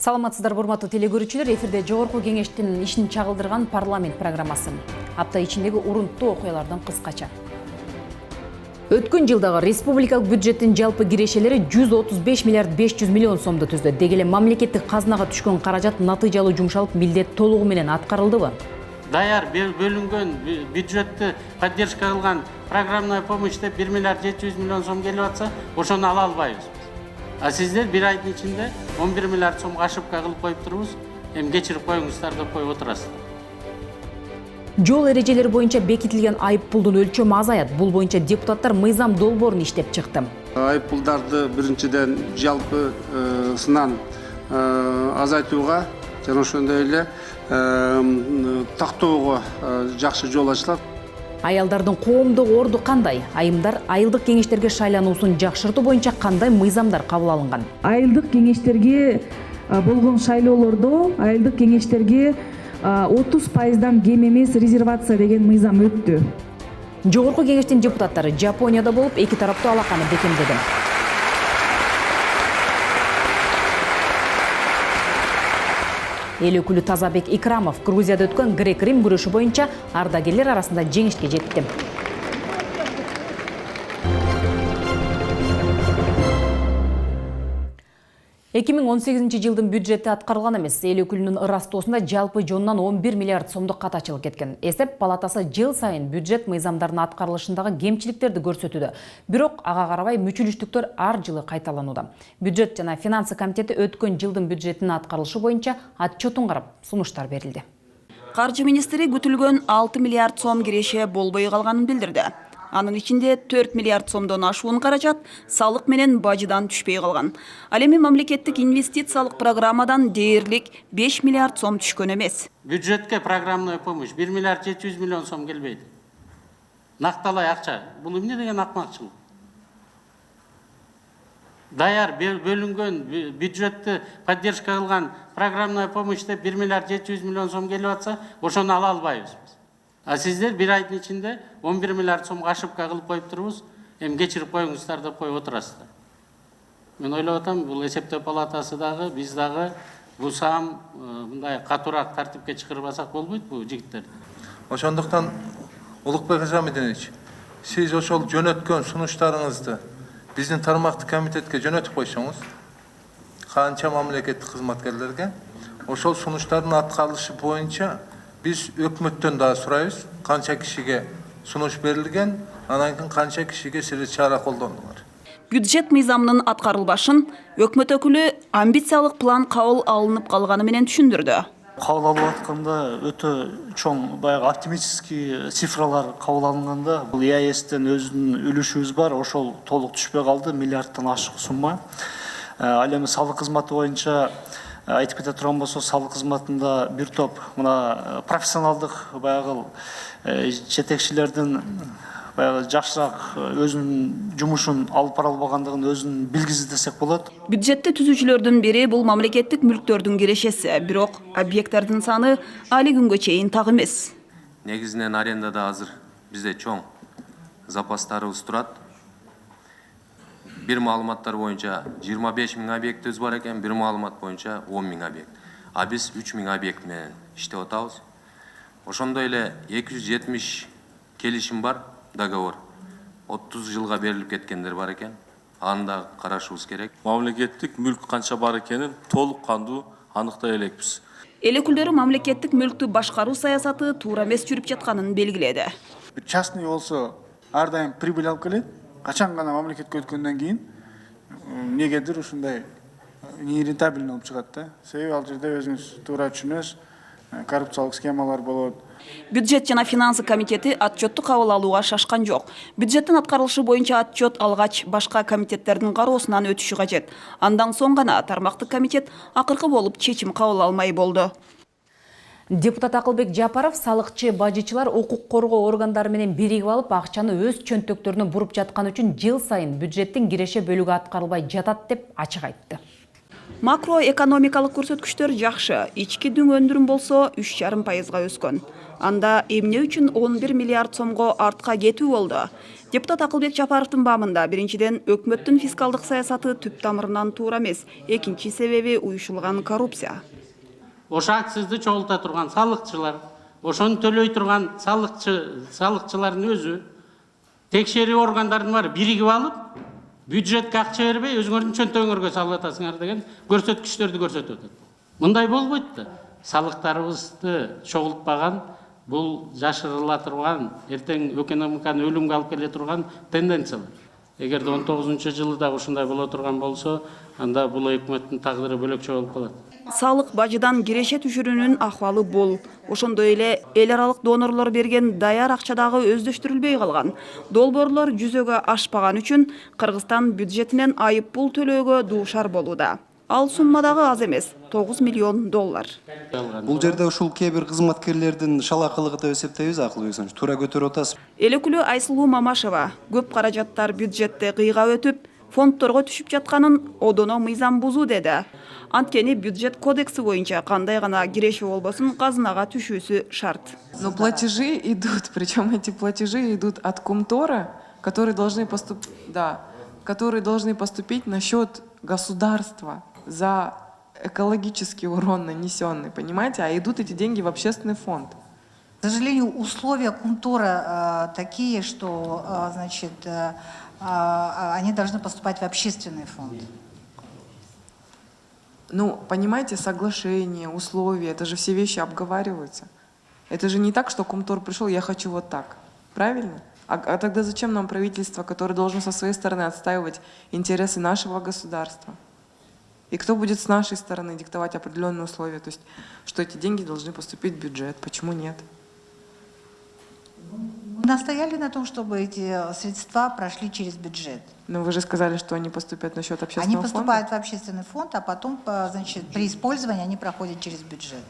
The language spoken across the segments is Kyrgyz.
Саламатсыздар, урматтуу телегөрүүчүлөр, эфирде жогорку кеңештин ишин чагылдырган парламент программасы. Апта ичиндеги урунттуу окуялардан кыскача. Өткөн жылдагы республикалык бюджеттин жалпы кирешелери 135 миллиард 500 миллион сомду түздү. Деги эле мамлекеттик казынага түшкөн каражат натыйжалуу жумшалып, милдет толугу менен аткарылдыбы? Даяр бөлүнгөн бюджетти поддержка кылган программная помощьта 1 миллиард 700 миллион сом келип атса, ошону ала албайбыз. А сиздер бир айдын ичинде 11 миллиард сомго ошибка кылып коюп турбуз. Эми кечирип коюңуздар деп коюп отурасыздар. Жол эрежелери боюнча бекитилген айыппулдун өлчөмү азаят. Бул боюнча депутаттар мыйзам долбоорун иштеп чыкты. Айыппулдарды биринчиден жалпы сынан азайтууга жана ошондой эле тактоого жакшы жол ачылат. Аялдардын коомдук орду кандай? Айымдар айылдык кеңештерге шайлануусун жакшыртуу боюнча кандай мыйзамдар кабыл алынган? Айылдык кеңештерге болгон шайлоолордо айылдык кеңештерге 30%дан кем эмес резервация деген мыйзам өттү. Жогорку кеңештин депутаттары Жапонияда болуп, эки тараптуу алаканы бекемдеди. Эл өкүлү Тазабек Икрамов Грузияда өткөн грек-рим күрөшү боюнча ардагерлер арасында жеңишке жетти. 2018 жылдын бюджети аткарылган эмес. Эл өкүлүнүн ырастоосунда жалпы жонунан 11 миллиард сомдук катачылык кеткен. Эсеп палатасы жыл сайын бюджет мыйзамдарынын аткарылышындагы кемчиликтерди көрсөтүүдө. Бирок ага карабай мүчүлүштүктөр ар жылы кайталанууда. Бюджет жана финансы комитети өткөн жылдын бюджетинин аткарылышы боюнча отчетун карап, сунуштар берилди. Каржы министри күтүлгөн 6 миллиард сом киреше болбой калганын билдирди. Анын ичинде 4 миллиард сомдон ашуун каражат салык менен бажыдан түшпөй калган. Ал эми мамлекеттик инвестициялык программадан дээрлик 5 миллиард сом түшкөн эмес. Бюджетке программная помощь 1 миллиард 700 миллион сом келбейди. Накталай акча. Бул эмне деген акмакчылык? Даяр бөлүнгөн бюджетти поддержка кылган программная помощьта 1 миллиард 700 миллион сом келип атса, ошону ала албайбыз. А сиздер бир айдын ичинде 11 миллиард сомго ошибка кылып коюп турбуз. Эми кечирип коюңуздар деп коюп отурасыздар. Мен ойлоп атам, бул эсептөө палатасы дагы, биз дагы бул саам мындай катуураак тартипке чыгарбасак болбойт бул жигиттерди. Ошондуктан Улукбек Азамидинович, сиз ошол жөнөткөн сунуштарыңызды биздин тармактык комитетке жөнөтүп койсоңуз, канча мамлекеттик кызматкерлерге ошол сунуштардын аткарылышы боюнча биз өкмөттөн да сурайбыз, канча кишиге сунуш берилген, анан кийин канча кишиге сиз чара колдондуңар. Бюджет мыйзамынын аткарылбашын өкмөт өкүлү амбициялык план кабыл алынып калганы менен түшүндүрдү. Кабыл алып атканда өтө чоң баягы оптимистический цифралар кабыл алынганда, бул ИАЭСтен өзүнүн үлүшүбүз бар, ошол толук түшпөй калды, миллиардтан ашык сумма. Ал эми салык кызматы боюнча айтып кете турган болсо, салык кызматында бир топ мына профессионалдык баягы жетекчилердин баягы жакшыраак өзүнүн жумушун алып бара албагандыгын өзүнүн билгиси десек болот. Бюджетти түзүүчүлөрдүн бири бул мамлекеттик мүлктөрдүн кирешеси, бирок объекттердин саны али күнгө чейин так эмес. Негизинен арендада азыр бизде чоң запастарыбыз турат. Бир маалыматтар боюнча 25 000 объектибиз бар экен, бир маалымат боюнча 10 000 объект. А биз 3 000 объект менен иштеп атабыз. Ошондой эле 270 келишим бар, договор. 30 жылга берилип кеткендер бар экен. Аны да карашыбыз керек. Мамлекеттик мүлк канча бар экенин толук кандуу аныктай элекпиз. Эл өкүлдөрү мамлекеттик мүлктү башкаруу саясаты туура эмес жүрүп жатканын белгиледи. Частный болсо ар дайым прибыль алып келет. Качан гана мамлекетке өткөндөн кийин негедир ушундай нерентабельный болуп чыгат да. Себеби ал жерде өзүңүз туура түшүнөсүз, коррупциялык схемалар болот. Бюджет жана финансы комитети отчетту кабыл алууга шашкан жок. Бюджеттин аткарылышы боюнча отчет алгач башка комитеттердин кароосунан өтүшү кажет. Андан соң гана тармактык комитет акыркы болуп чечим кабыл алмай болду. Депутат Акылбек Жапаров салыкчы бажычылар укук коргоо органдары менен биригип алып акчаны өз чөнтөктөрүнө буруп жаткан үчүн жыл сайын бюджеттин киреше бөлүгү аткарылбай жатат деп ачык айтты. Макроэкономикалык көрсөткүчтөр жакшы. Ички дүң өндүрүм болсо 3,5%га өскөн. Анда эмне үчүн 11 миллиард сомго артка кетүү болду? Депутат Акылбек Жапаровдун бамында биринчиден өкмөттүн фискалдык саясаты түп тамырынан туура эмес. Экинчи себеби уюшулган коррупция. Ошо акцизди чогулта турган салыкчылар, ошону төлөй турган салыкчылардын өзү, текшерүү органдардын баары биригип алып, бюджетке акча бербей, өзүңөрдүн чөнтөгүңөргө салып атасыңар деген көрсөткүчтөрдү көрсөтүп атат. Мындай болбойт да. Салыктарыбызды чогултпаган, бул жашырыла турган, эртең экономиканы өлүмгө алып келе турган тенденциялар. Эгерде 19-жылы да ушундай боло турган болсо, анда бул өкмөттүн тагдыры бөлөкчө болуп калат. Салык бажыдан киреше түшүрүүнүн акыбалы бул. Ошондой эле эл аралык донорлор берген даяр акча дагы өздөштүрүлбөй калган. Долбоорлор жүзөгө ашпаган үчүн Кыргызстан бюджетинен айып пул төлөөгө дуушар болууда. Ал сумма дагы аз эмес, $9 миллион. Бул жерде ушул кээ бир кызматкерлердин шалакылыгы деп эсептейбиз, Акылбек Асанович. Туура көтөрүп атасыз. Эл өкүлү Айсулуу Мамашева көп каражаттар бюджетте кыйга өтүп, фондторго түшүп жатканын одоно мыйзам бузуу деди. Анткени бюджет кодекси боюнча кандай гана киреше болбосун казынага түшүүсү шарт. Но платежи идут, причем эти платежи идут от Комтора, которые должны поступить на счет государства за экологический урон нанесенный, понимаете? А идут эти деньги в общественный фонд. К сожалению, условия Комтора такие, что, значит, они должны поступать в общественный фонд. Ну, понимаете, соглашение, условия, это же все вещи обговариваются. Это же не так, что Комтор пришел, я хочу вот так. Правильно? А тогда зачем нам правительство, которое должно со своей стороны отстаивать интересы нашего государства? И кто будет с нашей стороны диктовать определенные условия? То есть, что эти деньги должны поступить в бюджет. Почему нет? Мы настояли на том, чтобы эти средства прошли через бюджет. Но вы же сказали, что они поступят на счет общественного фонда. Они поступают в общественный фонд, а потом, значит, при использовании они проходят через бюджет.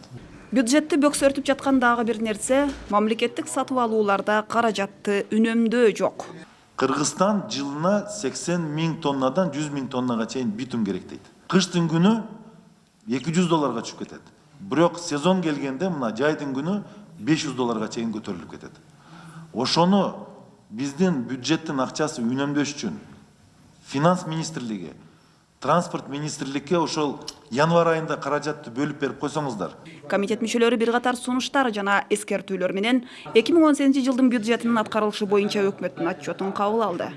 Бюджетти бөксөртүп жаткан дагы бир нерсе, мамлекеттик сатып алууларда каражатты үнөмдөө жок. Кыргызстан жылына 80 000 тоннадан 100 000 тоннага чейин битум керек дейт. Кыштын күнү $200 түшүп кетет. Бирок сезон келгенде мына жайдын күнү $500 чейин көтөрүлүп кетет. Ошону биздин бюджеттин акчасы үнөмдөш үчүн Финанс министрлиги, Транспорт министрликке ошол январь айында каражатты бөлүп берип койсоңуздар. Комитет мүчөлөрү бир катар сунуштар жана эскертүүлөр менен 2018 жылдын бюджетинин аткарылышы боюнча өкмөттүн отчетун кабыл алды.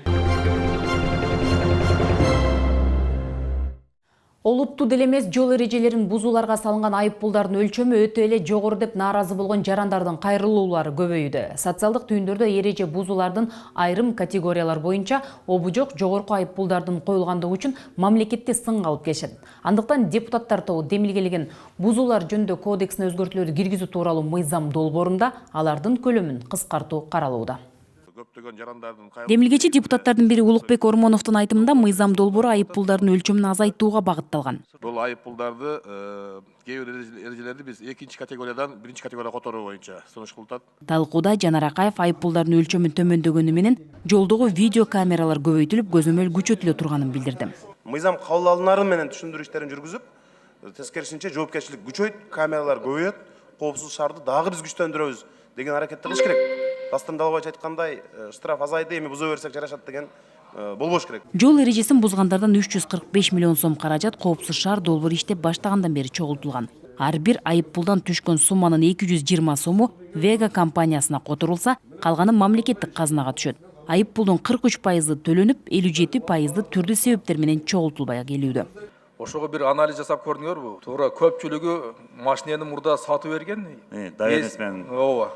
Олуттуу деле эмес жол эрежелерин бузууларга салынган айыппулдардын өлчөмү өтө эле жогору деп нааразы болгон жарандардын кайрылуулары көбөйдү. Социалдык түйүндөрдө эреже бузуулардын айрым категориялар боюнча обужок жогорку айыппулдардын коюлгандыгы үчүн мамлекетте сынга алып келишет. Андыктан депутаттар тобу демилгелеген бузуулар жөнүндө кодексине өзгөртүүлөрдү киргизүү тууралуу мыйзам долбоорунда алардын көлөмүн кыскартуу каралууда. Демилгечи депутаттардын бири Улукбек Ормоновдун айтымында мыйзам долбоору айыппулдардын өлчөмүн азайтууга багытталган. Бул айыппулдарды кээ бир эрежелерди биз экинчи категориядан биринчи категорияга которуу боюнча сунуш кылтат. Талкууда Жанар Акаев айыппулдардын өлчөмүн төмөндөгөнү менен жолдогу видео камералар көбөйтүлүп, көзөмөл күчөтүлө турганын билдирди. Мыйзам кабыл алынары менен түшүндүрүү иштерин жүргүзүп, тескерисинче жоопкерчилик күчөйт, камералар көбөйөт, коопсуз шаарды дагы биз күчтөндүрөбүз деген аракетти кылыш керек. Тастандалбайча айткандай, штраф азайды, эми буза берсек жарашат деген болбош керек. Жол эрежесин бузгандардан 345 миллион сом каражат коопсуз шаар долбоор иштеп баштагандан бери чогултулган. Ар бир айыппулдан түшкөн сумманын 220 сому Вега компаниясына которулса, калганы мамлекеттик казынага түшөт. Айыппулдун 43% төлөнүп, 57% түрдүү себептер менен чогултулбай келүүдө. Ошого бир анализ жасап көрдүңөрбү? Туура көпчүлүгү машинени мурда сатып берген. Ооба.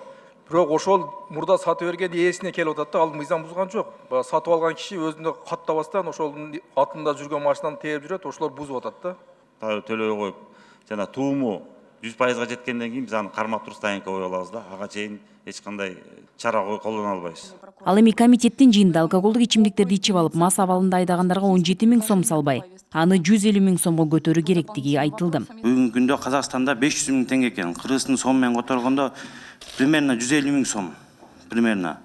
Бирок ошол мурда сатып берген ээсине келип атат да, ал мыйзам бузган жок. Сатып алган киши өзүндө каттабастан ошолдун атында жүргөн машинаны тээп жүрөт, ошолор бузуп атат да. Төлөй коюп, жана тууму 100%га жеткенден кийин биз аны кармап туруп стоянка кое алабыз да. Ага чейин эч кандай чара колдоно албайбыз. Ал эми комитеттин жыйынында алкоголдук ичимдиктерди ичип алып, мас абалында айдагандарга 17 000 сом салбай, аны 150 000 сомго көтөрүү керектиги айтылды. Бүгүнкү күндө Казакстанда 500 000 теңге экен, Кыргыздын сом менен которгондо примерно 150 000 сом. Примерно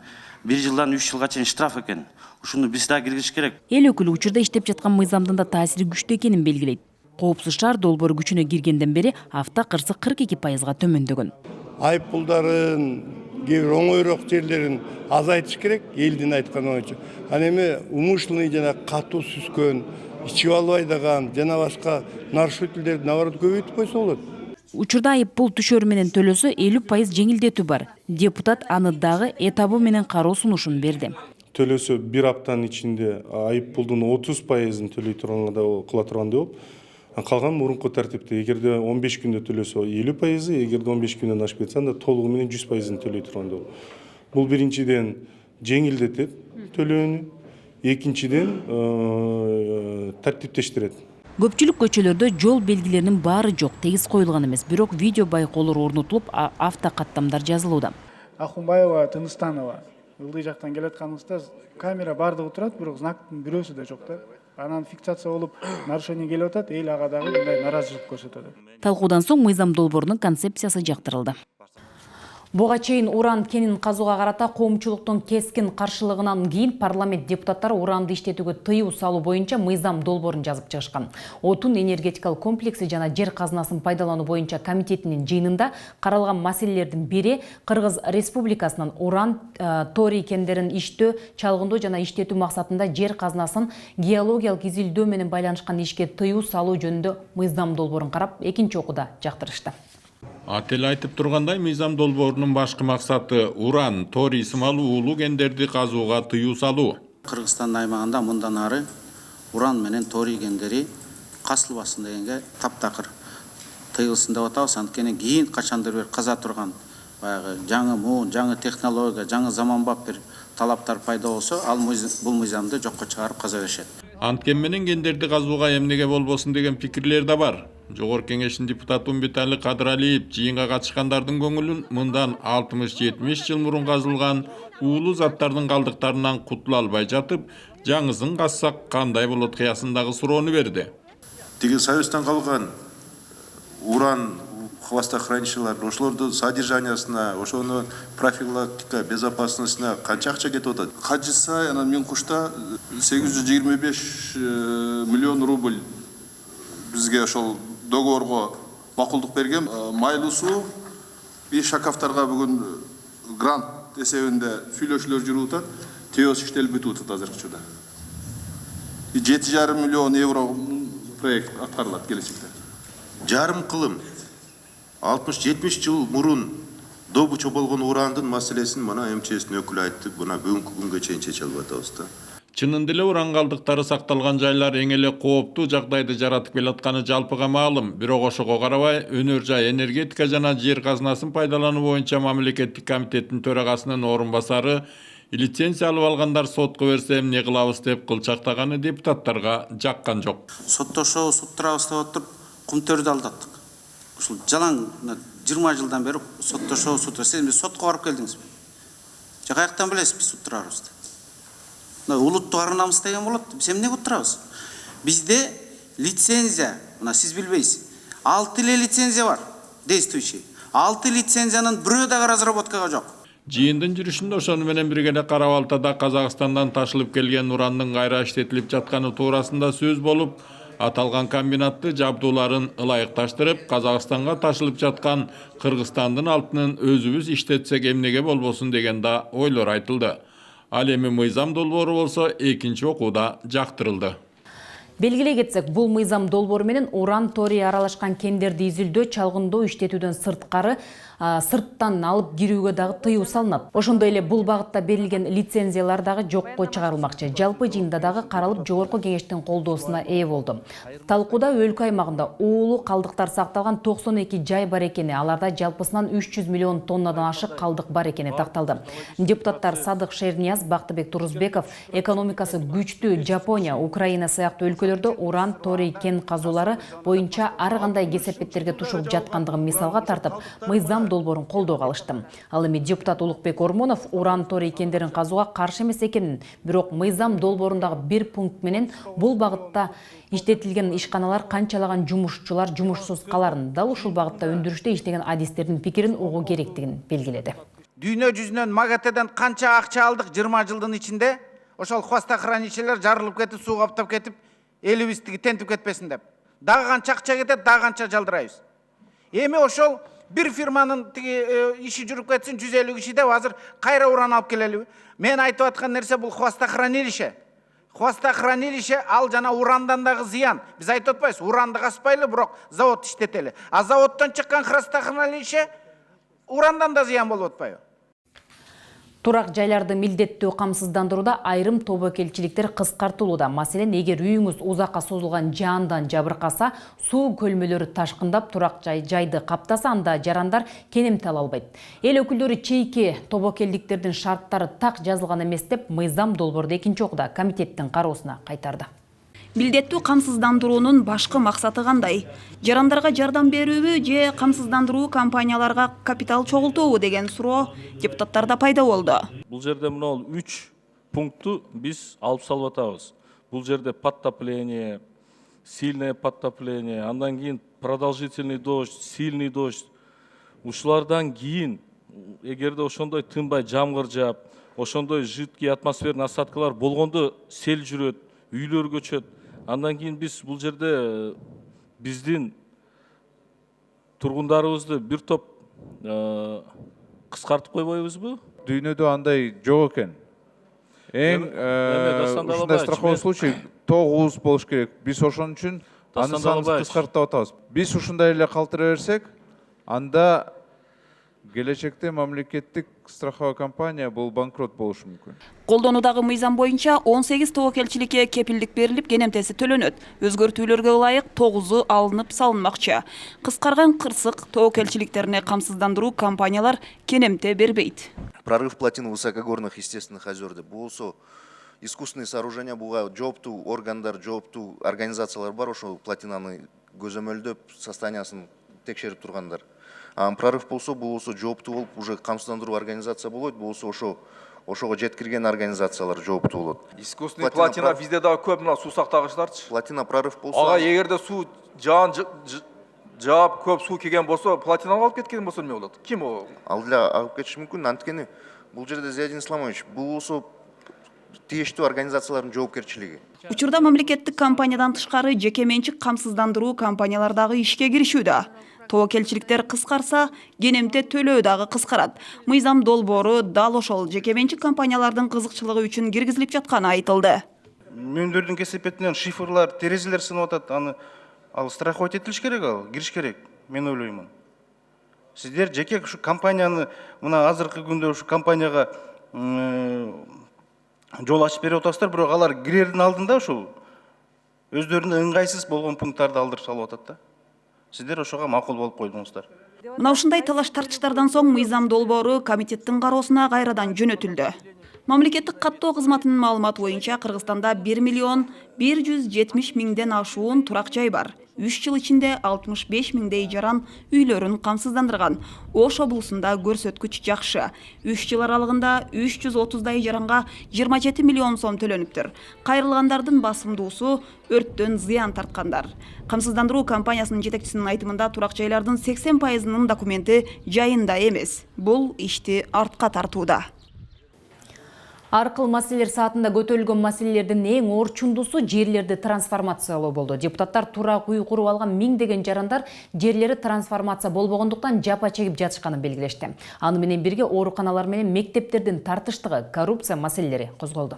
1 жылдан 3 жылга чейин штраф экен. Ушуну биз да киргизиш керек. Эл өкүлү учурда иштеп жаткан мыйзамдын да таасири күчтүү экенин белгилейт. Коопсуз шаар долбоору күчүнө киргенден бери авто кырсы 42%га төмөндөгөн. айыппұлдарын, кейбір оңойырақ жерлерін азайтыш керек, елдің айтқан ойынша. Ана эми умышленный жана катуу сүзгөн, ичип албайдаган жана башка нарушительдерди наоборот көбөйтүп койсо болот. Учурда айыппул түшөрү менен төлөсө 50% жеңилдетүү бар. Депутат аны дагы этабы менен кароо сунушун берди. Төлөсө бир аптанын ичинде айыппулдун 30%-ын төлөй турганда кыла тургандай болуп, калган мурунку тартипте эгерде 15 күндө төлөсө 50%, эгерде 15 күндөн ашып кетсе анда толугу менен 100%-ын төлөй тургандай болуп. Бул биринчиден жеңилдетет төлөөнү, экинчиден тартиптештирет. Көпчүлүк көчөлөрдө жол белгилеринин баары жок, тегиз коюлган эмес, бирок видео байкоолор орнотулуп, автокаттамдар жазылууда. Ахунбаева, Тыныстанова, ылдый жактан келатканыбызда камера бардыгы турат, бирок знактын бирөөсү да жок да. Анан фиксация болуп, нарушение келип атат, эл ага дагы мындай наразычылык көрсөтөт. Талкуудан соң мыйзам долбоорунун концепциясы жактырылды. Буга чейин уран кенин казууга карата коомчулуктун кескин каршылыгынан кийин парламент депутаттары уранды иштетүүгө тыюу салуу боюнча мыйзам долбоорун жазып чыгышкан. Отун энергетикалык комплекси жана жер казынасын пайдалануу боюнча комитетинин жыйынында каралган маселелердин бири Кыргыз Республикасынын уран торий кендерин иштөө, чалгындоо жана иштетүү максатында жер казынасын геологиялык изилдөө менен байланышкан ишке тыюу салуу жөнүндө мыйзам долбоорун карап, экинчи окууда жактырышты. Атель айтып тургандай, мыйзам долбоорунун башкы максаты уран, торий сымалуу уулуу кендерди казууга тыюу салуу. Кыргызстан аймагында мындан ары уран менен торий кендери казылбасын дегенге таптакыр тыйылсын деп атабыз. Анткени кийин качандыр бир каза турган баягы жаңы муун, жаңы технология, жаңы заманбап бир талаптар пайда болсо, ал бул мыйзамды жокко чыгарып каза беришет. Анткен менен кендерди казууга эмнеге болбосун деген пикирлер да бар. Жогорку Кеңештин депутаты Умбетали Кадыралиев жыйынга катышкандардын көңүлүн мындан 60-70 жыл мурун казылган уулуу заттардын калдыктарынан кутула албай жатып, жаңысын казсак кандай болот кыясындагы суроону берди. Тиги Союздан калган уран хвостохранилищалар, ошолордун содержаниясына, ошонун профилактика, безопасностьуна канча акча кетип атат? Качысы анан Минкушта 825 миллион рубль бизге ошол договорго макулдук берген. Майлуу суу бир шакафтарга бүгүн грант эсебинде сүйлөшүүлөр жүрүп атат. Теос иштелип бүтүп атат азыркы учурда. 7,5 миллион евро проект аткарылат келечекте. Жарым кылым 60-70 жыл мурун добыча болгон урандын маселесин мына МЧСтин өкүлү айтты, мына бүгүнкү күнгө чейин чече албай атабыз да. Чынында эле уран калдыктары сакталган жайлар эң эле кооптуу жагдайды жаратып келатканы жалпыга маалым. Бирок ошого карабай, өнөр жай энергетика жана жер казынасын пайдалануу боюнча мамлекеттик комитеттин төрагасынын орун басары лицензия алып алгандар сотко берсе эмне кылабыз деп кылчактаганы депутаттарга жаккан жок. Соттошобуз, суттурабыз деп отуруп, кумтөрдү алдаттык. Ушул жалаң 20 жылдан бери соттошобуз, суттурабыз. Сиз сотко барып келдиңизби? Же каяктан билесиз биз суттурабызды? Улуттук ар намыс деген болот. Биз эмнеге отурабыз? Бизде лицензия, мына сиз билбейсиз. 6 эле лицензия бар, действующий. 6 лицензиянын бирөө дагы разработкага жок. Жыйындын жүрүшүндө ошону менен бирге эле Кара-Балтада Казакстандан ташылып келген урандын кайра иштетилип жатканы туурасында сөз болуп, аталган комбинатты жабдууларын ылайыкташтырып, Казакстанга ташылып жаткан Кыргызстандын алтынын өзүбүз иштетсек эмнеге болбосун деген да ойлор айтылды. Ал эми мыйзам долбоору болсо экинчи окууда жактырылды. Белгилей кетсек, бул мыйзам долбоору менен уран торий аралашкан кендерди изилдөө, чалгындоо иштетүүдөн сырткары сырттан алып кирүүгө дагы тыюу салынат. Ошондой эле бул багытта берилген лицензиялар дагы жокко чыгарылмакчы. Жалпы жыйында дагы каралып, жогорку кеңештин колдоосуна ээ болду. Талкууда өлкө аймагында уулуу калдыктар сакталган 92 жай бар экени, аларда жалпысынан 300 миллион тоннадан ашык калдык бар экени такталды. Депутаттар Садык Шернияз, Бактыбек Турузбеков экономикасы күчтүү Жапония, Украина сыяктуу өлкөлөрдө уран торий кен казуулары боюнча ар кандай кесепеттерге тушуп жаткандыгын мисалга тартып, мыйзам долбоорун колдоого алышты. Ал эми депутат Улукбек Ормонов уран торий кендерин казууга каршы эмес экенин, бирок мыйзам долбоорундагы бир пункт менен бул багытта иштетилген ишканалар канчалаган жумушчулар жумушсуз каларын, дал ушул багытта өндүрүштө иштеген адистердин пикирин угуу керектигин белгиледи. Дүйнө жүзүнөн МАГАТЭден канча акча алдык 20 жылдын ичинде, ошол хвостохранилищелер жарылып кетип, суу каптап кетип, элибиздики тентип кетпесин деп. Дагы канча акча кетет, дагы канча жалдырайбыз. Эми ошол Bir firmanın işi жүрүп кетсин 150 киши деп азыр кайра уран алып келели. Мен айтып аткан нерсе бул хвостохранилище. Хвостохранилище ал жана урандан дагы зыян. Биз айтып атпайбыз, уранды каспайлы, бирок завод иштетели. А заводдон чыккан хвостохранилище урандан да зыян болуп атпайбы? Турак жайларды милдеттүү камсыздандырууда айрым тобокелчиликтер кыскартылууда. Маселен, эгер үйүңүз узакка созулган жаандан жабыркаса, суу көлмөлөрү ташкындап турак жайды каптаса, анда жарандар кенемте ала албайт. Эл өкүлдөрү чейки тобокелдиктердин шарттары так жазылган эмес деп Мыйзам долбоорду экинчи окууда комитеттин кароосуна кайтарды. Милдеттүү камсыздандыруунун башкы максаты кандай? Жарандарга жардам берүүбү же камсыздандыруу компанияларга капитал чогултуубу деген суроо депутаттарда пайда болду. Бул жерде мына 3 пунктту биз алып салып атабыз. Бул жерде подтопление, сильное подтопление, андан кийин продолжительный дождь, сильный дождь. Ушулардан кийин эгерде ошондой тынбай жамгыр жаап, ошондой жидкий атмосферный осадкалар болгондо сел жүрөт, үйлөр көчөт. Андан кийин биз бул жерде биздин тургундарыбызды бир топ кыскартып койбойбузбу? Дүйнөдө андай жок экен. Эң ушундай страховой случай 9 болуш керек. Биз ошон үчүн аны санын кыскартып атабыз. Биз ушундай эле калтыра берсек, анда келечекте мамлекеттик страховой компания бул банкрот болушу мүмкүн. Колдонуудагы мыйзам боюнча 18 тобокелчиликке кепилдик берилип, кенемтеси төлөнөт. Өзгөртүүлөргө ылайык 9-у алынып салынмакчы. Кыскарган кырсык тобокелчиликтерине камсыздандыруу компаниялар кенемте бербейт. Прорыв плотин высокогорных естественных озер деп болсо, искусственный сооружения буга жооптуу органдар, жооптуу организациялар бар, ошол плотинаны көзөмөлдөп, состояниясын текшерип тургандар. Прорыв болсо, бул болсо жооптуу болуп, уже камсыздандыруу организация болот, болсо ошого жеткирген организациялар жооптуу болот. Искусственный плотина бизде дагы көп мына суу сактагычтарчы. Плотина прорыв болсо, ага эгерде суу жаап көп суу келген болсо, плотинаны алып кеткен болсо эмне болот? Ким о? Ал деле алып кетиши мүмкүн. Анткени бул жерде Зиядин Исламович, бул болсо тийиштүү организациялардын жоопкерчилиги. Учурда мамлекеттик компаниядан тышкары жеке менчик камсыздандыруу компаниялар дагы ишке киришүүдө. Тобокелчиликтер кыскарса, кенемте төлөө дагы кыскарат. Мыйзам долбоору дал ошол жеке менчик компаниялардын кызыкчылыгы үчүн киргизилип жатканы айтылды. Мөндөрдүн кесепетинен шифрлар, терезелер сынып атат. Аны ал страховать этилиш керек, ал кириш керек. Мен ойлоймун. Сиздер жеке ушу компанияны, мына азыркы күндө ушу компанияга жол ачып берип атасыздар, бирок алар кирердин алдында ушул өздөрүнө ыңгайсыз болгон пункттарды алдырып салып атат да. Сиздер ошого макул болуп койдуңуздар. Мына ушундай талаш тартыштардан соң мыйзам долбоору комитеттин кароосуна кайрадан жөнөтүлдү. Мамлекеттик каттоо кызматынын маалыматы боюнча Кыргызстанда 1 миллион 170 миңден ашуун турак жай бар. 3 жыл ичинде 65 миңдей жаран үйлөрүн камсыздандырган. Ош облусунда көрсөткүч жакшы. 3 жыл аралыгында 330дай жаранга 27 миллион сом төлөнүптүр. Кайрылгандардын басымдуусу өрттөн зыян тарткандар. Камсыздандыруу компаниясынын жетекчисинин айтымында турак жайлардын 80%-нын документи жайында эмес. Бул ишти артка тартууда. Аркыл маселелер саатында көтөрүлгөн маселелердин эң орчундусу жерлерди трансформациялоо болду. Депутаттар турак үй куруп алган миңдеген жарандар жерлери трансформация болбогондуктан жапа чегип жатышканын белгилешти. Аны менен бирге ооруканалар менен мектептердин тартыштыгы, коррупция маселелери козголду.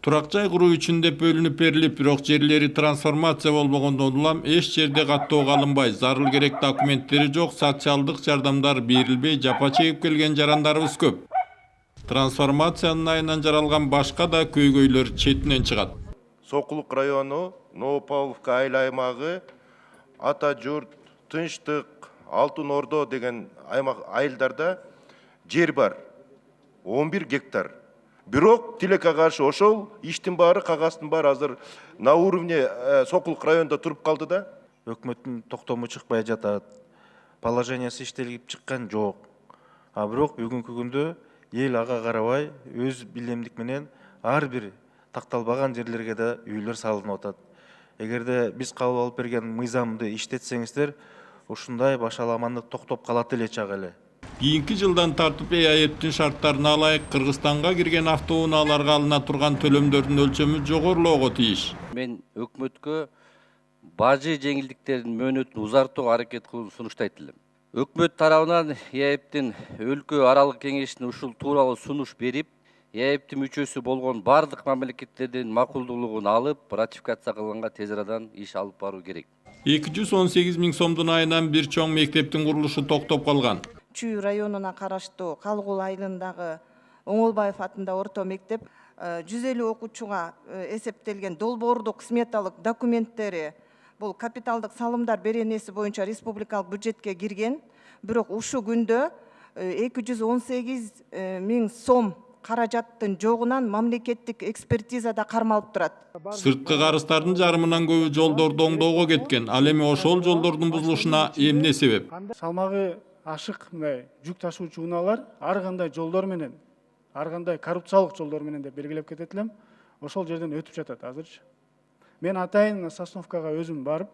Турак жай куруу үчүн деп бөлүнүп берилип, бирок жерлери трансформация болбогондон улам эч жерде каттоого алынбай, зарыл керек документтери жок, социалдык жардамдар берилбей жапа чегип келген жарандарыбыз көп. Трансформациянын айынан жаралган башка да көйгөйлөр четинен чыгат. Сокулук району, Новопавловка айыл аймагы, Ата журт, Тынчтык, Алтын Ордо деген айылдарда жер бар. 11 гектар. Бирок тилекке каршы ошол иштин баары, кагаздын баары азыр на уровне Сокулук районунда туруп калды да. Өкмөттүн токтому чыкпай жатат. Положениясы иштелип чыккан жок. А бирок бүгүнкү күндө эл ага карабай өз билемдик менен ар бир такталбаган жерлерге да үйлөр салынып атат. Эгерде биз кабыл алып берген мыйзамды иштетсеңиздер, ушундай башаламандык токтоп калат эле чак эле. Кийинки жылдан тартып ЭАЭПтин шарттарына ылайык Кыргызстанга кирген автоунааларга алына турган төлөмдөрдүн өлчөмү жогорулоого тийиш. Мен өкмөткө бажы жеңилдиктердин мөөнөтүн узартууга аракет кылууну сунуштайт элем. Өкмөт тарабынан ЕАЭБтин өлкө аралык кеңешине ушул тууралуу сунуш берип, ЕАЭБтин мүчөсү болгон бардык мамлекеттердин макулдуулугун алып, ратификация кылганга тез арадан иш алып баруу керек. 218 000 сомдун айынан бир чоң мектептин курулушу токтоп калган. Чүй районуна караштуу Калгул айылындагы Оңолбаев атында орто мектеп 150 окуучуга эсептелген долбоордук сметалык документтери бул капиталдык салымдар беренеси боюнча республикалык бюджетке кирген, бирок ушу күндө 218 000 сом каражаттын жогунан мамлекеттик экспертизада кармалып турат. Сырткы карыздардын жарымынан көбү жолдорду оңдоого кеткен. Ал эми ошол жолдордун бузулушуна эмне себеп? Салмагы ашык мындай жүк ташуучу унаалар ар кандай жолдор менен, ар кандай коррупциялык жолдор менен деп белгилеп кетет элем. Ошол жерден өтүп жатат азырчы. Мен атайын Сосновкага өзүм барып,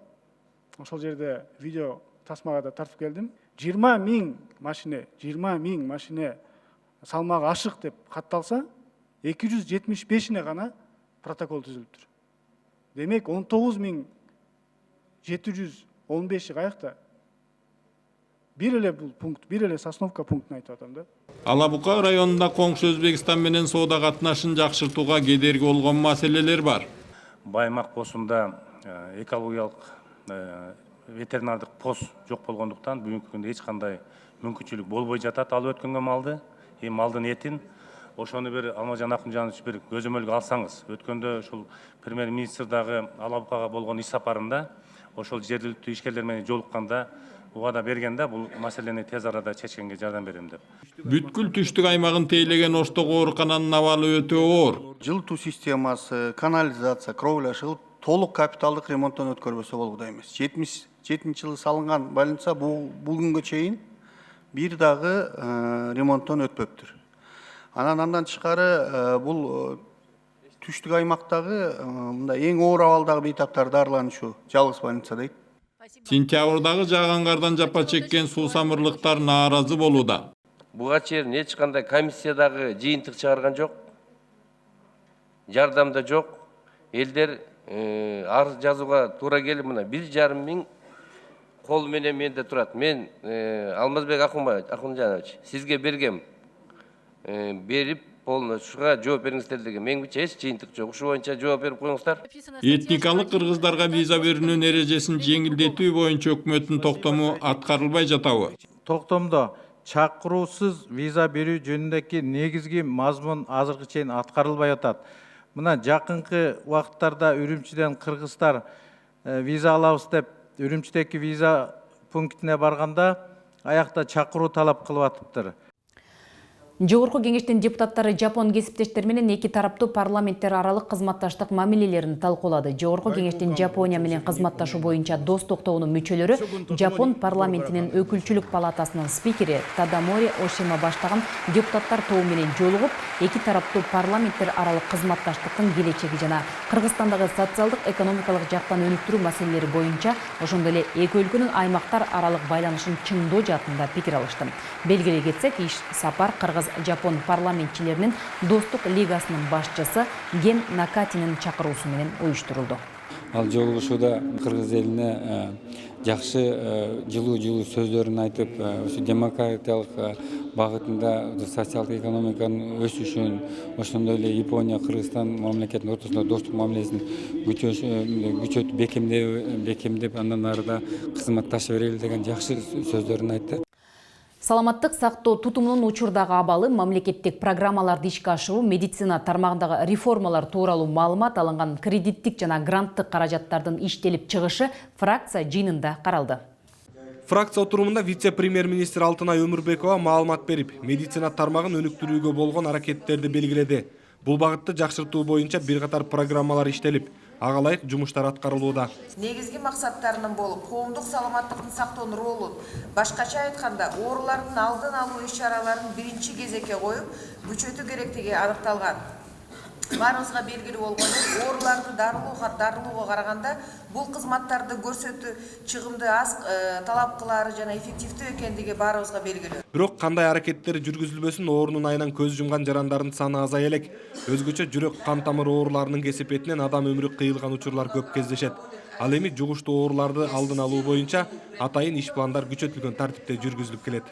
ошол жерде видео тасмага да тартып келдим. 20 000 машине салмагы ашык деп катталса, 275-ине гана протокол түзүлүптүр. Демек 19.715 каякта? Бир эле бул пункт, бир эле Сосновка пунктун айтып атам да. Ала Бука районунда коңшу Өзбекстан менен соода катнашын жакшыртууга кедерги болгон маселелер бар. Баймак посунда экологиялык ветеринардык пост жок болгондуктан бүгүнкү күндө эч кандай мүмкүнчүлүк болбой жатат. Алып өткөнгө малды, малдын этин ошону бир Алмазжан Акымжанович бир көзөмөлгө алсаңыз. Өткөндө ушул премьер-министр дагы Ала Букага болгон иш сапарында ошол жергиликтүү ишкерлер менен жолукканда угада бергенде бул маселени тез арада чечкенге жардам берем деп. Бүткүл түштүк аймагын тейлеген Оштог оорукананын абалы өтө оор. Жылытуу системасы, канализация, кровля шылып толук капиталдык ремонттон өткөрбөсө болгудай эмес. 77-жылы салынган больница бул күнгө чейин бир дагы ремонттон өтпөптүр. Андан тышкары бул түштүк аймактагы мындай эң оор абалдагы бейтаптар дарылануучу жалгыз больница дейт. Сентябрдагы жааган кардан жапа чеккен суу самырлыктар нааразы болууда. Буга чейин эч кандай комиссиядагы жыйынтык чыгарган жок. Жардам да жок. Элдер арыз жазууга туура келип мына 1,5 миң кол менен менде турат. Мен Алмазбек Акымжанович сизге бергем. Берип полношуга жооп бериңиздер деген. Менимче эч жыйынтык жок. Ушу боюнча жооп берип коюңуздар. Этникалык кыргыздарга виза берүүнүн эрежесин жеңилдетүү боюнча өкмөттүн токтому аткарылбай жатабы? Токтомдо чакыруусуз виза берүү жөнүндөгү негизги мазмун азыркы чейин аткарылбай атат. Мына жакынкы убакыттарда Үрүмчүдөн кыргыздар виза алабыз деп Үрүмчүдөгү виза пунктине барганда аякта чакыруу талап кылып атыптыр. Жогорку кеңештин депутаттары жапон кесиптештери менен эки тараптуу парламенттер аралык кызматташтык мамилелерин талкуулады. Жогорку кеңештин Жапония менен кызматташуу боюнча достук топтогунун мүчөлөрү Жапон парламентинин өкүлчүлүк палатасынын спикери Тадамори Ошима баштаган депутаттар тобу менен жолугуп, эки тараптуу парламенттер аралык кызматташтыктын келечеги жана Кыргызстандагы социалдык экономикалык жактан өнүктүрүү маселелери боюнча, ошондой эле эки өлкөнүн аймактар аралык байланышын чыңдоо жаатында пикир алышты. Белгилей кетсек, иш сапар Кыргыз-Жапон парламентчилеринин достук лигасынын башчысы Ген Накатинин чакыруусу менен уюштурулду. Ал жолугушууда кыргыз элине жакшы жылуу сөздөрүн айтып, ошо демократиялык багытында социалдык экономиканын өсүшүн, ошондой эле Япония, Кыргызстан мамлекетинин ортосунда достук мамилесин күчөтүп бекемдеп, андан арыда кызматташа берели деген жакшы сөздөрүн айтты. Саламаттык сактоо тутумунун учурдагы абалы, мамлекеттик программаларды ишке ашыруу, медицина тармагындагы реформалар тууралуу маалымат алынган кредиттик жана гранттык каражаттардын иштелип чыгышы фракция жыйынында каралды. Фракция отурумунда вице-премьер-министр Алтынай Өмүрбекова маалымат берип, медицина тармагын өнүктүрүүгө болгон аракеттерди белгиледи. Бул багытты жакшыртуу боюнча бир катар программалар иштелип, ага ылайык жумуштар аткарылууда. Негизги максаттарынын болуп, коомдук саламаттыктын сактоонун ролун, башкача айтканда, оорулардын алдын алуу иш-чараларын биринчи кезекке коюп, күчөтүү керектиги аныкталган. баарыбызга белгилүү болгону ооруларды дарылоого караганда бул кызматтарды көрсөтүү чыгымды аз талап кылаары жана эффективдүү экендиги баарыбызга белгилүү. Бирок кандай аракеттер жүргүзүлбөсүн оорунун айынан көз жумган жарандардын саны азая элек. Өзгөчө жүрөк кан тамыр ооруларынын кесепетинен адам өмүрү кыйылган учурлар көп кездешет. Ал эми жугуштуу ооруларды алдын алуу боюнча атайын иш пландар күчөтүлгөн тартипте жүргүзүлүп келет.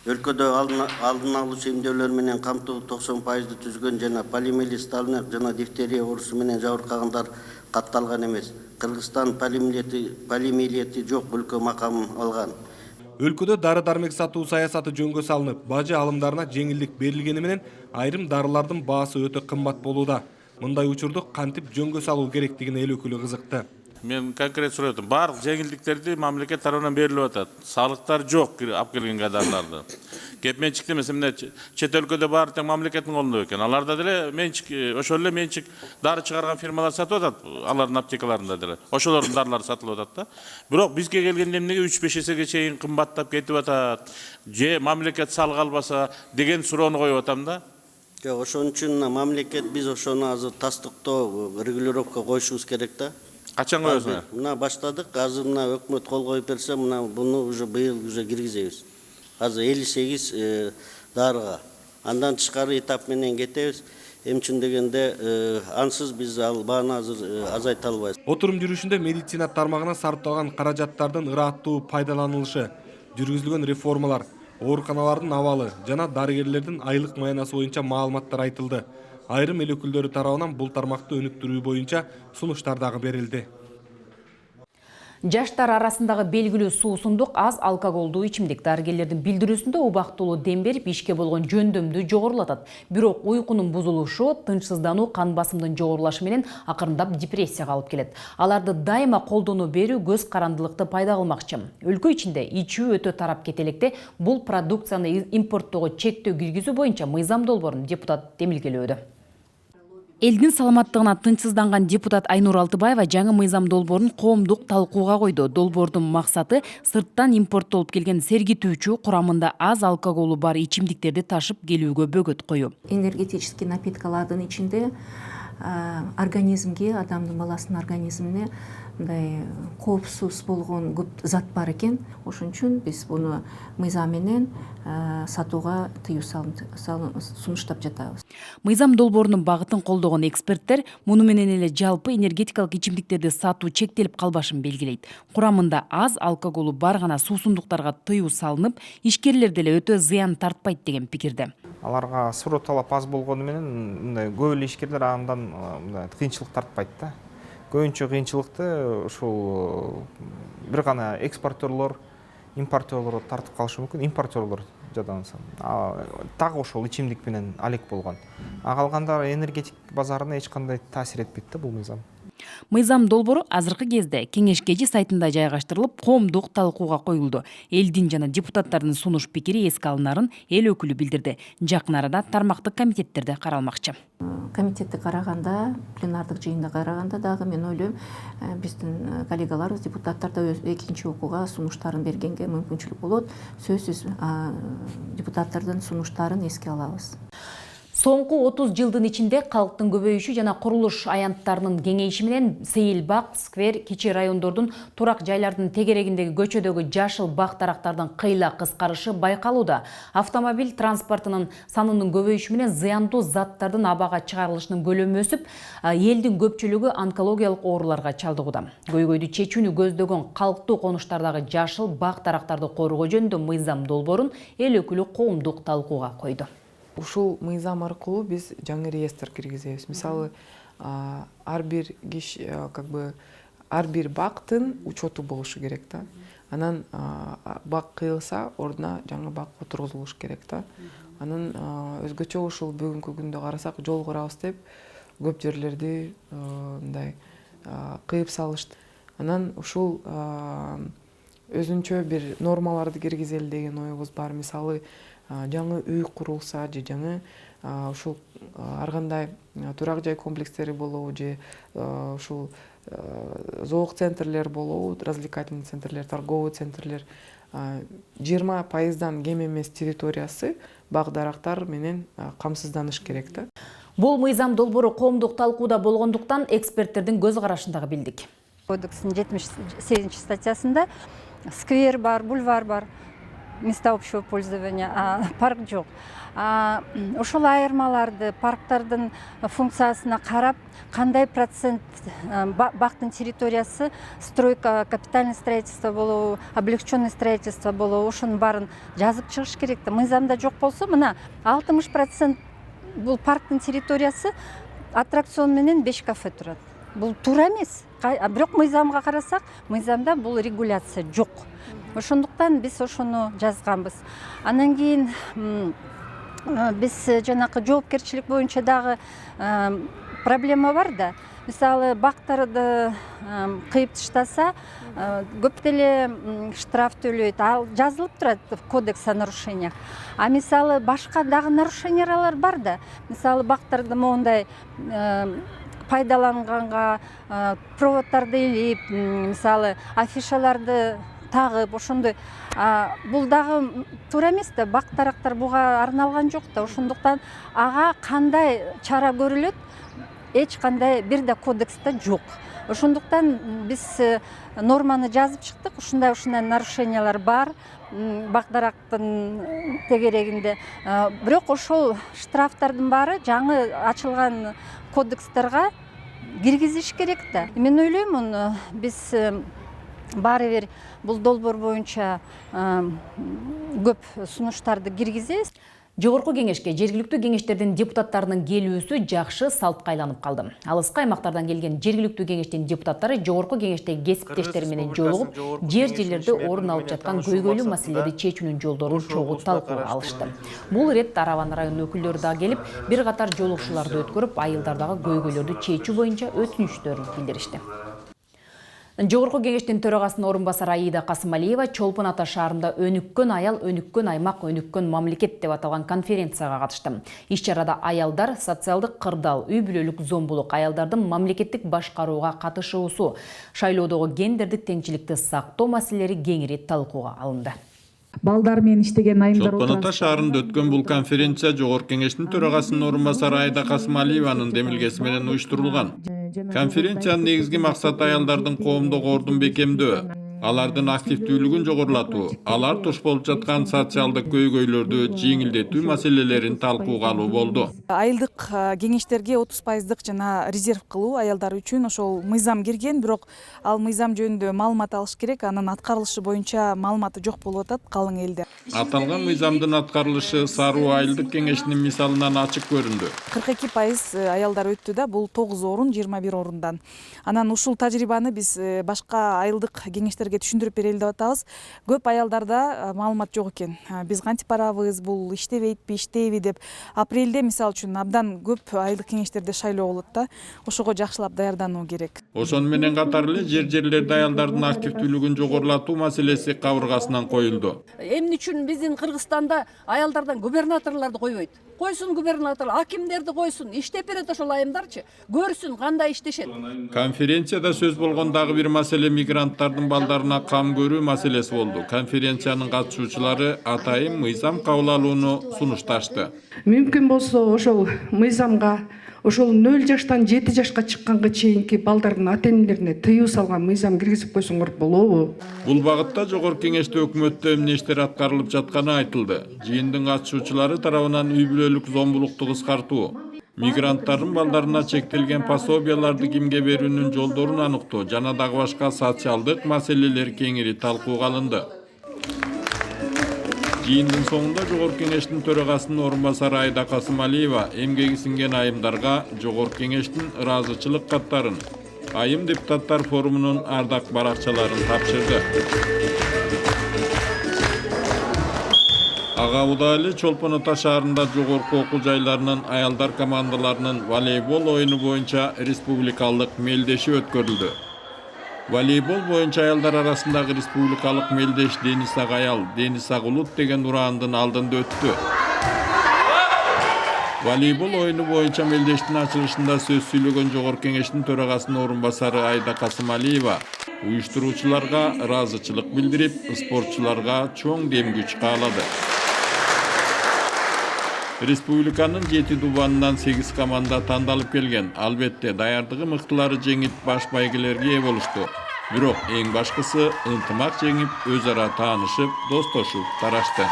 Өлкөдө алдын алуучу эмдөөлөр менен камтуу 90% түзгөн жана полиомиелит, столбняк жана дифтерия оорусу менен жабыркагандар катталган эмес. Кыргызстан полиомиелити жок өлкө макамын алган. Өлкөдө дары-дармек сатуу саясаты жөнгө салынып, бажы алымдарына жеңилдик берилгени менен айрым дарылардын баасы өтө кымбат болууда. Мындай учурду кантип жөнгө салуу керектигине эл өкүлү кызыкты. Мен конкрет сураттым. Барлык жеңилдиктерди мамлекет тарабынан берилип атат. Салыктар жок алып келген кадарларды. Кеп менчикте эмес, эмне чет өлкөдө баары тең мамлекеттин колунда экен. Аларда деле менчик, ошол эле менчик дары чыгарган фирмалар сатып атат, алардын аптекаларында деле. Ошолордун дарылары сатылып атат да. Бирок бизге келгенде эмнеге 3-5 эсеге чейин кымбаттап кетип атат? Же мамлекет салык албаса деген суроону коюп атам да. Жок, ошон үчүн мамлекет биз ошону азыр тастыктоо, регулировка коюшубуз керек да. Качан коесуңар? Мына баштадык, азыр мына өкмөт кол коюп берсе, мына буну уже быйыл уже киргизебиз. Азыр 58 дарыга. Андан тышкары этап менен кетебиз. Эмчүн дегенде ансыз биз ал бааны азыр азайта албайбыз. Отурум жүрүшүндө медицина тармагына сарпталган каражаттардын ыраттуу пайдаланылышы, жүргүзүлгөн реформалар, ооруканалардын абалы жана дарыгерлердин айлык маянасы боюнча маалыматтар айтылды. Айрым эл өкүлдөрү тарабынан бул тармакты өнүктүрүү боюнча сунуштар дагы берилди. Жаштар арасындагы белгилүү суусундук аз алкоголдуу ичимдик. Дарыгерлердин билдирүүсүндө убактылуу дем берип, ишке болгон жөндөмдү жогорулатат. Бирок уйкунун бузулушу, тынчсыздануу, кан басымдын жогорулашы менен акырындап депрессияга алып келет. Аларды дайыма колдонуу берүү көз карандылыкты пайда кылмакчы. Өлкө ичинде ичүү өтө тарап кетелекте бул продукцияны импорттоого чектөө киргизүү боюнча мыйзам долбоорун депутат демилгелөөдө. Элдин саламаттыгына тынчсызданган депутат Айнур Алтыбаева жаңы мыйзам долбоорун коомдук талкууга койду. Долбоордун максаты сырттан импорттолуп келген сергитүүчү курамында аз алкоголу бар ичимдиктерди ташып келүүгө бөгөт коюу. Энергетический напиткалардын ичинде организмге, адамдын баласынын организмине мындай коопсуз болгон көп зат бар экен. Ошон үчүн биз буну мыйзам менен сатууга тыюу сунуштап жатабыз. Мыйзам долбоорунун багытын колдогон эксперттер муну менен эле жалпы энергетикалык ичимдиктерди сатуу чектелип калбашын белгилейт. Курамында аз алкоголу бар гана суусундуктарга тыюу салынып, ишкерлер деле өтө зыян тартпайт деген пикирде. Аларга суроо талап аз болгону менен мындай көп эле ишкерлер андан кыйынчылык тартпайт да. Көбүнчө кыйынчылыкты ушул бир гана экспортерлор, импортерлор тартып калышы мүмкүн. Импортерлор жаданса. Дагы ошол ичимдик менен алек болгон. Калгандар энергетик базарына эч кандай таасир этпейт да бул мыйзам. Мыйзам долбоору азыркы кезде Кеңеш КЕЖИ сайтында жайгаштырылып, коомдук талкууга коюлду. Элдин жана депутаттардын сунуш пикири эске алынарын эл өкүлү билдирди. Жакын арада тармактык комитеттерде каралмакчы. Комитетте караганда, пленардык жыйында караганда дагы мен ойлойм, биздин коллегаларыбыз, депутаттар да экинчи окууга сунуштарын бергенге мүмкүнчүлүк болот. Сөзсүз депутаттардын сунуштарын эске алабыз. Соңку 30 жылдын ичинде калктын көбөйүшү жана курулуш аянттарынын кеңейиши менен Сейил бак, сквер, кичи райондордун турак жайлардын тегерегиндеги көчөдөгү жашыл бак дарактардын кыйла кыскарышы байкалууда. Автомобиль транспортунун санынын көбөйүшү менен зыяндуу заттардын абага чыгарылышынын көлөмү өсүп, элдин көпчүлүгү онкологиялык ооруларга чалдыгууда. Көйгөйдү чечүүнү көздөгөн калктуу конуштардагы жашыл бак дарактарды коргоо жөнүндө мыйзам долбоорун эл өкүлү коомдук талкууга койду. Ушул мыйзам аркылуу биз жаңы реестр киргизебиз. Мисалы, ар бир киши, ар бир бактын учету болушу керек да. Анан бак кыйылса, ордуна жаңы бак отургузулуш керек да. Анан өзгөчө ушул бүгүнкү күндө карасак, жол курабыз деп көп жерлерди мындай кыйып салышты. Анан ушул өзүнчө бир нормаларды киргизели деген оюбуз бар. Мисалы, жаңы үй курулса же жаңы ушул ар кандай турак жай комплекстери болобу же ушул зоок центрлер болобу, развлекательный центрлер, торговый центрлер 20% кем эмес территориясы бак дарактар менен камсызданыш керек да. Бул мыйзам долбоору коомдук талкууда болгондуктан эксперттердин көз карашындагы билдик. Кодекстин 78 статьясында сквер бар, бульвар бар, места общего пользования, а парк жок. Ошол айырмаларды, парктардын функциясына карап, кандай процент бактын территориясы, стройка, капитальное строительство болобу, облегченное строительство болобу, ошонун баарын жазып чыгыш керек. Мыйзамда жок болсо, мына 60% бул парктын территориясы аттракцион менен 5 кафе турат. Бул туура эмес. Бирок мыйзамга карасак, мыйзамда бул регуляция жок. Ошондуктан биз ошону жазганбыз. Анан кийин биз жанакы жоопкерчилик боюнча дагы проблема бар да. Мисалы, бактарды кыйып таштаса, көп деле штраф төлөйт. Ал жазылып турат кодекс о нарушениях. А мисалы, башка дагы нарушениялар бар да. Мисалы, бактарды моундай пайдаланганга, проводдарды илип, мисалы, афишаларды тагып, ошондой. Бул дагы туура эмес да, бак тарактар буга арналган жок да. Ошондуктан ага кандай чара көрүлөт, эч кандай бир да кодекста жок. Ошондуктан биз норманы жазып чыктык. Ушундай нарушениялар бар бак дарактын тегерегинде. Бирок ошол штрафтардын баары жаңы ачылган кодекстерге киргизиш керек да. Мен ойлоймун, биз баары бир бул долбоор боюнча көп сунуштарды киргизебиз. Жогорку кеңешке жергиликтүү кеңештердин депутаттарынын келүүсү жакшы салтка айланып калды. Алыскы аймактардан келген жергиликтүү кеңештин депутаттары жогорку кеңештеги кесиптештери менен жолугуп, жер-жерлерде орун алып жаткан көйгөйлүү маселелерди чечүүнүн жолдорун чогуу талкууга алышты. Бул ирет Араван районунун өкүлдөрү да келип, бир катар жолугушууларды өткөрүп, айылдардагы көйгөйлөрдү чечүү боюнча өтүнүчтөрүн билдиришти. Жогорку кеңештин төрагасынын орун басары Аида Касымалиева Чолпон Ата шаарында өнүккөн аял, өнүккөн аймак, өнүккөн мамлекет деп аталган конференцияга катышты. Иш-чарада аялдар, социалдык кырдаал, үй бүлөлүк зомбулук, аялдардын мамлекеттик башкарууга катышуусу, шайлоодогу гендердик теңчиликти сактоо маселелери кеңири талкууга алынды. Балдар менен иштеген айымдар Чолпон Ата шаарында өткөн бул конференция Жогорку кеңештин төрагасынын орун басары Аида Касымалиеванын демилгеси менен уюштурулган. Конференциянын негизги максаты аялдардын коомдук ордун бекемдөө, алардын активдүүлүгүн жогорулатуу, алар туш болуп жаткан социалдык көйгөйлөрдү жеңилдетүү маселелерин талкууга алуу болду. Айылдык кеңештерге 30% жана резерв кылуу аялдар үчүн ошол мыйзам кирген, бирок ал мыйзам жөнүндө маалымат алыш керек, анын аткарылышы боюнча маалыматы жок болуп атат калың элде. Аталган мыйзамдын аткарылышы Саруу айылдык кеңешинин мисалынан ачык көрүндү. 42% аялдар өттү да, бул 9 орун 21 орундан. Анан ушул тажрыйбаны биз башка айылдык кеңештерге түшүндүрүп берели деп атабыз. Көп аялдарда маалымат жок экен. Биз кантип барабыз, бул иштебейби, иштейби деп. Апрелде мисалы үчүн абдан көп айылдык кеңештерде шайлоо болот да. Ошого жакшылап даярдануу керек. Ошону менен катар эле жер-жерлерде аялдардын активдүүлүгүн жогорулатуу маселеси кабыргасынан коюлду. Эмне үчүн биздин Кыргызстанда аялдардан губернаторлорду койбойт? Койсун губернатор, акимдерди койсун, иштеп берет ошол айымдарчы. Көрсүн кандай иштешет. Конференцияда сөз болгон дагы бир маселе мигранттардын балдарына кам көрүү маселеси болду. Конференциянын катышуучулары атайын мыйзам кабыл алууну сунушташты. Мүмкүн болсо ошол мыйзамга ошол 0 жаштан 7 жашка чыкканга чейинки балдардын ата-энелерине тыюу салган мыйзам киргизип койсоңор болобу? Бул багытта Жогорку кеңеште өкмөттө эмне иштер аткарылып жатканы айтылды. Жыйындын катышуучулары тарабынан үй бүлөлүк зомбулукту кыскартуу, мигранттардын балдарына чектелген пособияларды кимге берүүнүн жолдорун аныктоо жана дагы башка социалдык маселелер кеңири талкууга алынды. Жыйындын соңунда Жогорку кеңештин төрагасынын орун басары Аида Касымалиева эмгеги сиңген айымдарга Жогорку кеңештин ыраазычылык каттарын, Айым депутаттар форумунун ардак баракчаларын тапшырды. Ага Удали Чолпон Ата шаарында жогорку окуу жайларынын аялдар командаларынын волейбол оюну боюнча республикалык мелдеши өткөрүлдү. Волейбол боюнча аялдар арасындагы республикалык мелдеш Дениз Ак аял, Дениз Ак улут деген ураандын алдында өттү. Волейбол оюну боюнча мелдештин ачылышында сөз сүйлөгөн Жогорку кеңештин төрагасынын орун басары Аида Касымалиева уюштуруучуларга ыраазычылык билдирип, спортчуларга чоң дем күч каалады. Республиканын 7 дубанынан 8 команда тандалып келген. Албетте даярдыгы мыктылары жеңип баш байгелерге ээ болушту. Бирок эң башкысы ынтымак жеңип, өз ара таанышып, достошуп тарашты.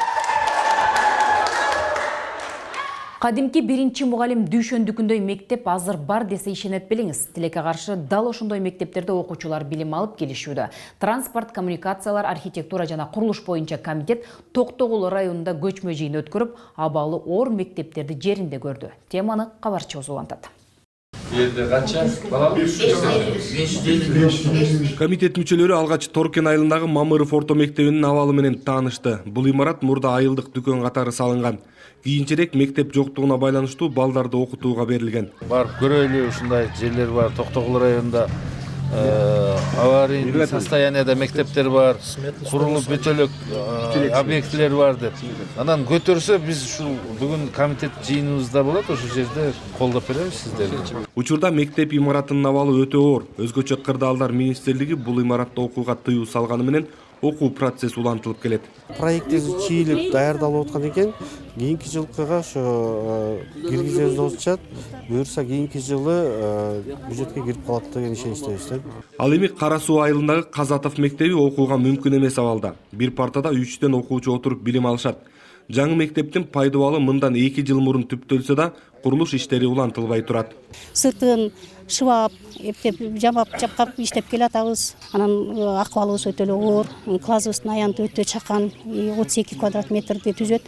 Кадимки биринчи мугалим дүйшөндүкүндөй мектеп азыр бар десе ишенет белиңиз. Тилекке каршы дал ошондой мектептерде окуучулар билим алып келишүүдө. Транспорт, коммуникациялар, архитектура жана курулуш боюнча комитет Токтогул районунда көчмө жыйын өткөрүп, абалы оор мектептерди жеринде көрдү. Теманы кабарчыбыз улантат. Комитет мүчөлөрү алгач Торкен айылындагы Мамыров орто мектебинин абалы менен таанышты. Бул имарат мурда айылдык дүкөн катары салынган. Кийинчерээк мектеп жоктугуна байланыштуу балдарды окутууга берилген. Барып көрөлү, ушундай жерлер бар. Токтогул районунда аварийный состоянияда мектептер бар, курулуп бүтөлүк объектилер бар деп. Анан көтөрсө биз ушул бүгүн комитет жыйыныбызда болот, ошол жерде колдоп беребиз сиздерге. Учурда мектеп имаратынын абалы өтө оор. Өзгөчө Кырдаалдар министрлиги бул имаратта окууга тыюу салганы менен окуу процесси улантылып келет. Проекти чийилип даярдалып аткан экен. Кийинки жылкыга ошо киргизебиз деп атышат. Буюрса кийинки жылы бюджетке кирип калат деген ишеничтебиз. Ал эми Кара Суу айылындагы Казатов мектеби окууга мүмкүн эмес абалда. Бир партада 3төн окуучу отуруп билим алышат. Жаңы мектептин пайдубалы мындан 2 жыл мурун түптөлсө да, курулуш иштери улантылбай турат. Сыртын шыбап, эптеп, жапкап иштеп келатабыз. Анан акыбалыбыз өтө эле оор. Классыбыздын аянты өтө чакан, 32 квадрат метрди түзөт.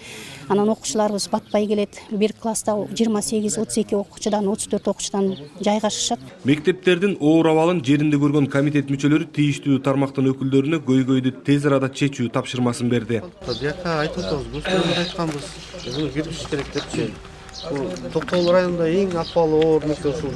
Анан окуучуларыбыз батпай келет. Бир класста 28-32 окуучудан 34 окуучудан жайгашышат. Мектептердин оор абалын жеринде көргөн комитет мүчөлөрү тийиштүү тармактын өкүлдөрүнө көйгөйдү тез арада чечүү тапшырмасын берди. Бияка айтып атабыз, көчкөнү айтканбыз. Буну киргизиш керек депчи. Токтогул районунда эң акыбалы оор мектеп ушул.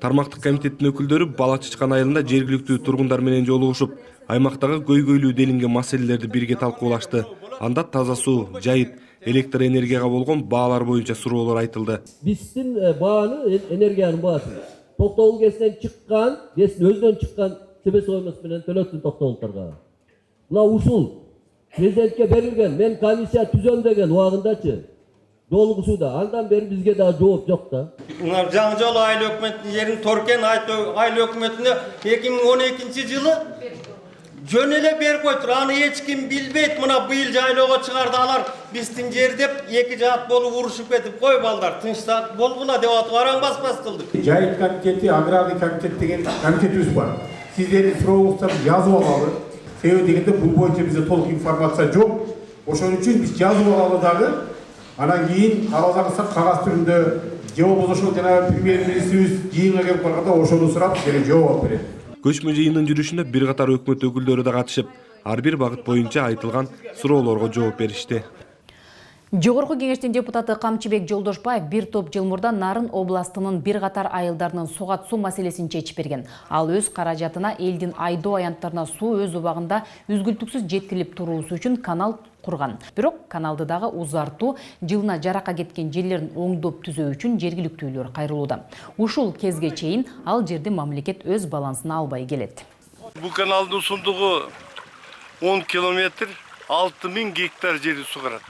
Тармактык комитеттин өкүлдөрү Бала Чычкан айылында жергиликтүү тургундар менен жолугушуп, аймактагы көйгөйлүү делинген маселелерди бирге талкуулашты. Анда таза суу, жайыт, электр энергияга болгон баалар боюнча суроолор айтылды. Биздин бааны, энергиянын баасы Токтогул КЭСтен чыккан, КЭСтин өзүнөн чыккан себестоимость менен төлөтүн Токтогулдарга. Мына ушул президентке берилген, мен комиссия түзөм деген убагындачы жолугушууда. Андан бери бизге да жооп жок да. Мына жаңы жолу айыл өкмөтүнүн жерин Торкен айыл өкмөтүнө 2012 жылы жөн эле берип койтур. Аны эч ким билбейт. Мына быйыл жайлоого чыгарды алар биздин жер деп 2 жаат болуп урушуп кетип, кой балдар тынчтак болгула деп атып араң баспас кылдык. Жайыт комитети, аграрный комитет деген комитетибиз бар. Сиздердин сурооңуздарды жазып алалы. Себеби дегенде бул боюнча бизде толук информация жок. Ошон үчүн биз жазып алалы дагы. Анан кийин кааласаңыздар кагаз түрүндө же болбосо ошол жана премьер-министрибиз жыйынга келип калганда ошону сурап силерге жооп алып берет. Көчмө жыйынын жүрүшүнө бир катар өкмөт өкүлдөрү да катышып, ар бир багыт боюнча айтылган суроолорго жооп беришти. Жогорку кеңештин депутаты Камчыбек Жолдошбаев бир топ жыл мурда Нарын областынын бир катар айылдарынын суга суу маселесин чечип берген. Ал өз каражатына элдин айдоо аянттарына суу өз убагында үзгүлтүксүз жеткирилип туруусу үчүн канал курган. Бирок каналды дагы узартуу, жылына жаракка кеткен жерлерин оңдоп түзөө үчүн жергиликтүүлөр кайрылууда. Ушул кезге чейин ал жерди мамлекет өз балансына албай келет. Бул каналдын узундугу 10 километр, 6000 гектар жерди сугарат.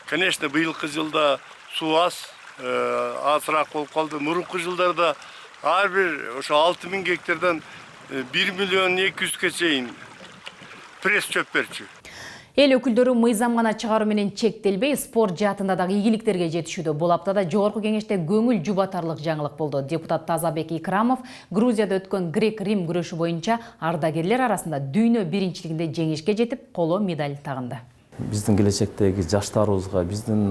Конечно, быйылкы жылда суу азыраак болуп калды. Мурунку жылдарда ар бир ошо 6000 гектардан 1 миллион 200ге чейин пресс чөп берчү. Эл өкүлдөрү мыйзам гана чыгаруу менен чектелбей, спорт жаатында дагы ийгиликтерге жетишүүдө. Бул аптада жогорку кеңеште көңүл жубатарлык жаңылык болду. Депутат Тазабек Икрамов Грузияда өткөн грек-рим күрөшү боюнча ардагерлер арасында дүйнө биринчилигинде жеңишке жетип, коло медаль тагынды. Биздин келечектеги жаштарыбызга, биздин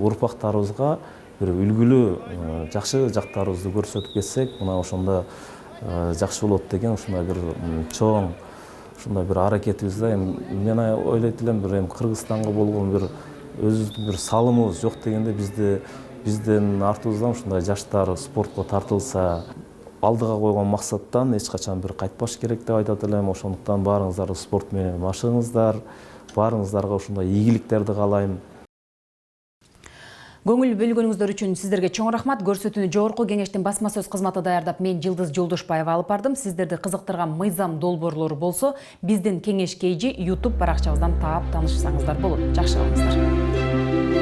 урпактарыбызга бир үлгүлүү жакшы жактарыбызды көрсөтүп кетсек, мына ошондо жакшы болот деген ушундай бир чоң ушундай бир аракетибизде мен ойлойт элем, бир Кыргызстанга болгон бир өзүбүздүн бир салымыбыз жок дегенде биздин артыбыздан ушундай жаштар спортко тартылса, алдыга койгон максаттан эч качан бир кайтпаш керек деп айтат элем. Ошондуктан баарыңыздар спорт менен машыгыңыздар. Баарыңыздарга ушундай ийгиликтерди каалайм. Көңүл бөлгөнүңүздөр үчүн сиздерге чоң рахмат. Көрсөтүүнү жогорку кеңештин басма сөз кызматы даярдап, мен Жылдыз Жолдошбаева алып бардым. Сиздерди кызыктырган мыйзам долбоорлору болсо, биздин Кеңеш KG YouTube баракчабыздан таап таанышсаңыздар болот. Жакшы калыңыздар.